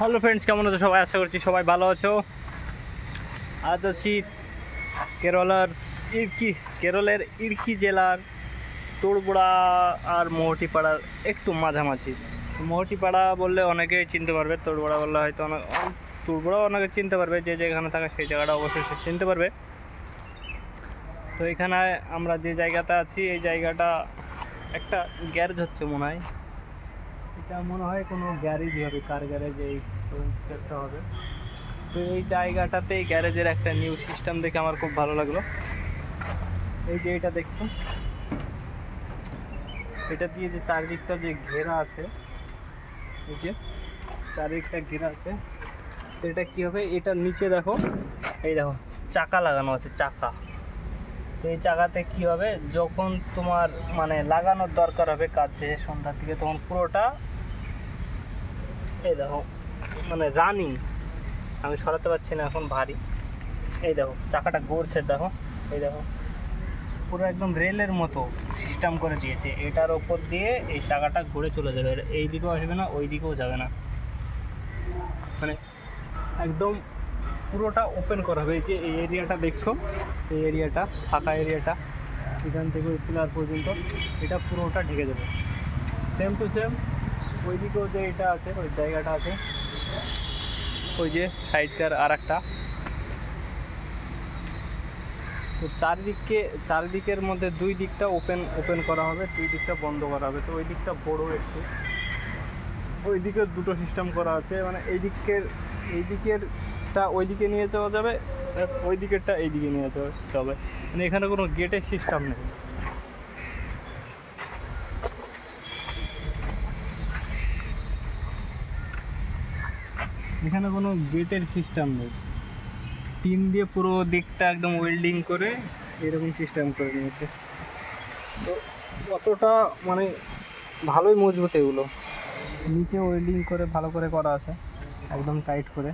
Hello friends, কেমন আছো সবাই? আশা করছি সবাই ভালো আছো। আজ আছি কেরলের ইড়কি জেলার তোড়বুড়া আর মহটিপাড়ার একটু মাঝামাঝি। মহটিপাড়া বললে অনেকেই চিনতে পারবে, তোড়বুড়া বললে হয়তো তোড়বুড়াও অনেকে চিনতে পারবে, যে যেখানে থাকে সেই জায়গাটা অবশ্যই সে চিনতে পারবে। তো এখানে আমরা যে জায়গাতে আছি, এই জায়গাটা একটা গ্যারেজ হচ্ছে মনে হয়। এটা মনে হয় কোনো গ্যারেজই হবে, কার গ্যারেজ এই একটা হবে। তো এই জায়গাটাতে এই গ্যারেজের একটা নিউ সিস্টেম দেখে আমার খুব ভালো লাগলো। এই যে এটা দেখছো, এটা দিয়ে যে চারিদিকটা যে ঘেরা আছে, এই যে চারিদিকটা ঘেরা আছে, তো এটা কী হবে, এটার নিচে দেখো, এই দেখো চাকা লাগানো আছে, চাকা। তো এই চাকাতে কী হবে, যখন তোমার মানে লাগানোর দরকার হবে কাজে সন্ধ্যার দিকে, তখন পুরোটা এই দেখো মানে রানিং। আমি সরাতে পারছি না, এখন ভারী। এই দেখো চাকাটা ঘুরছে, দেখো এই দেখো পুরো একদম রেলের মতো সিস্টেম করে দিয়েছে। এটার ওপর দিয়ে এই চাকাটা ঘুরে চলে যাবে, এই দিকেও আসবে না, ওই দিকেও যাবে না, মানে একদম পুরোটা ওপেন করা হবে। এই যে এই এরিয়াটা দেখছো, এই এরিয়াটা ফাঁকা এরিয়াটা, এখান থেকে ওই পিলার পর্যন্ত এটা পুরোটা ঢেকে যাবে। সেম টু সেম ওই দিকেও যে এটা আছে, ওই জায়গাটা আছে, ওই যে সাইডটার আর একটা। তো চারিদিকের মধ্যে দুই দিকটা ওপেন করা হবে, দুই দিকটা বন্ধ করা হবে। তো ওই দিকটা বড় একটু, ওই দিকে দুটো সিস্টেম করা আছে, মানে এই দিকেরটা ওই দিকে নিয়ে যাওয়া যাবে, ওই দিকেরটা এই দিকে নিয়ে যাওয়া যাবে। মানে এখানে কোনো গেটের সিস্টেম নেই, এখানে কোনো গেটের সিস্টেম নেই। টিন দিয়ে পুরো দিকটা একদম ওয়েল্ডিং করে এরকম সিস্টেম করে নিয়েছে। তো অতটা মানে ভালোই মজবুত, এগুলো নিচে ওয়েল্ডিং করে ভালো করে করা আছে, একদম টাইট করে।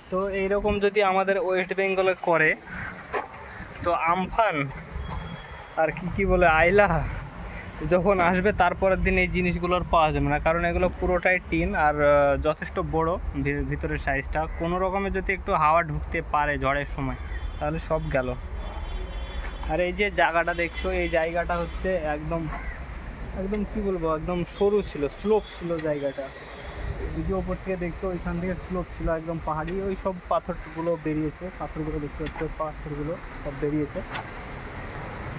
তো এইরকম যদি আমাদের ওয়েস্ট বেঙ্গলে করে, তো আমফান আর কি বলে আইলা যখন আসবে, তারপরের দিন এই জিনিসগুলোর পাওয়া যাবে না, কারণ এগুলো পুরোটাই টিন আর যথেষ্ট বড় ভিতরের সাইজটা। কোনো রকমে যদি একটু হাওয়া ঢুকতে পারে ঝড়ের সময়, তাহলে সব গেল। আর এই যে জায়গাটা দেখছো, এই জায়গাটা হচ্ছে একদম একদম কি বলবো, একদম সরু ছিল, স্লোপ ছিল জায়গাটা। যদি ওপর থেকে দেখছো, ওইখান থেকে স্লোপ ছিল একদম পাহাড়ি, ওই সব পাথরগুলো বেরিয়েছে, পাথরগুলো দেখতে পাচ্ছ, পাথরগুলো সব বেরিয়েছে।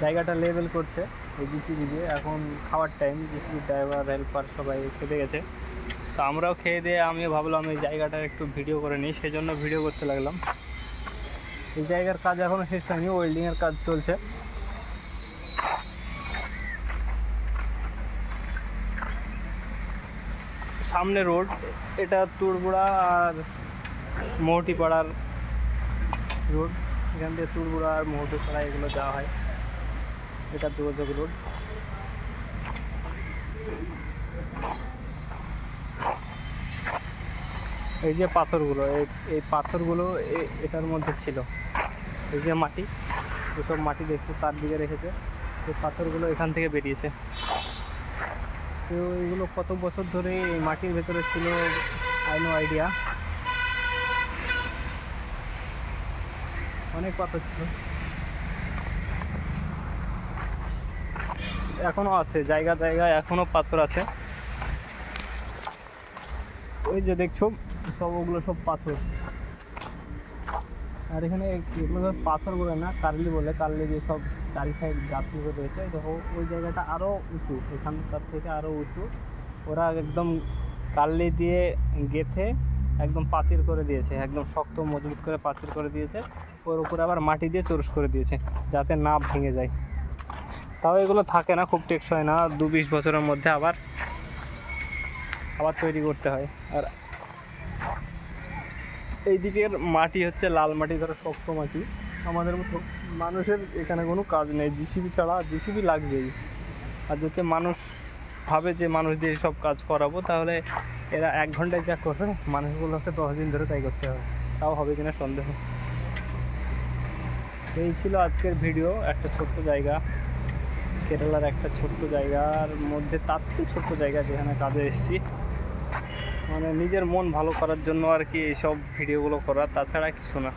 জায়গাটা লেভেল করছে এই জিসিবি দিয়ে। এখন খাওয়ার টাইম, জিসিবি ড্রাইভার হেল্পার সবাই খেতে গেছে। তো আমরাও খেয়ে দিয়ে আমিও ভাবলাম এই জায়গাটার একটু ভিডিও করে নিই, সেই জন্য ভিডিও করতে লাগলাম। এই জায়গার কাজ এখনও শেষ হয়নি, ওয়েল্ডিংয়ের কাজ চলছে। সামনে রোড, এটা তোড়বুড়া আর মহটিপাড়ার রোড। এখান থেকে তোড়বুড়া আর মহটিপাড়া এগুলো যাওয়া হয়, এটা যোগাযোগ রোড। এই যে পাথরগুলো, এই পাথরগুলো এটার মধ্যে ছিল। এই যে মাটি, এসব মাটি দেখছে চারদিকে রেখেছে, এই পাথরগুলো এখান থেকে বেরিয়েছে। তো এগুলো কত বছর ধরে এই মাটির ভেতরে ছিল, আই নো আইডিয়া। অনেক পাথর ছিল, এখনো আছে জায়গা জায়গায়, এখনো পাথর আছে। ওই যে দেখছো সব, ওগুলো সব পাথর। আর এখানে এগুলো পাথর বলে না, কার্লি বলে, কার্লি দিয়ে সব চারি সাইড গাছগুলো রয়েছে। দেখো ওই জায়গাটা আরও উঁচু, এখানকার থেকে আরও উঁচু। ওরা একদম কার্লি দিয়ে গেঁথে একদম পাঁচির করে দিয়েছে, একদম শক্ত মজবুত করে পাঁচির করে দিয়েছে। ওর উপরে আবার মাটি দিয়ে চোরস করে দিয়েছে, যাতে না ভেঙে যায়। তাও এগুলো থাকে না, খুব টেকসই না, ২-২০ বছরের মধ্যে আবার তৈরি করতে হয়। আর এই দিকের মাটি হচ্ছে লাল মাটি, ধরো শক্ত মাটি। আমাদের মতো মানুষের এখানে কোনো কাজ নেই, জিসিবি ছাড়া, জিসিবি লাগবেই। আর যাতে মানুষ ভাবে যে মানুষ দিয়ে সব কাজ করাবো, তাহলে এরা ১ ঘন্টায় যা করবে, মানুষগুলোকে 10 দিন ধরে তাই করতে হবে, তাও হবে কিনা সন্দেহ। এই ছিল আজকের ভিডিও। একটা ছোট্ট জায়গা, কেরালার একটা ছোট্ট জায়গার মধ্যে, তার থেকে ছোট্ট জায়গা যেখানে কাজে এসেছি। মানে নিজের মন ভালো করার জন্য আর কি এইসব ভিডিওগুলো করা, তাছাড়া কিছু না।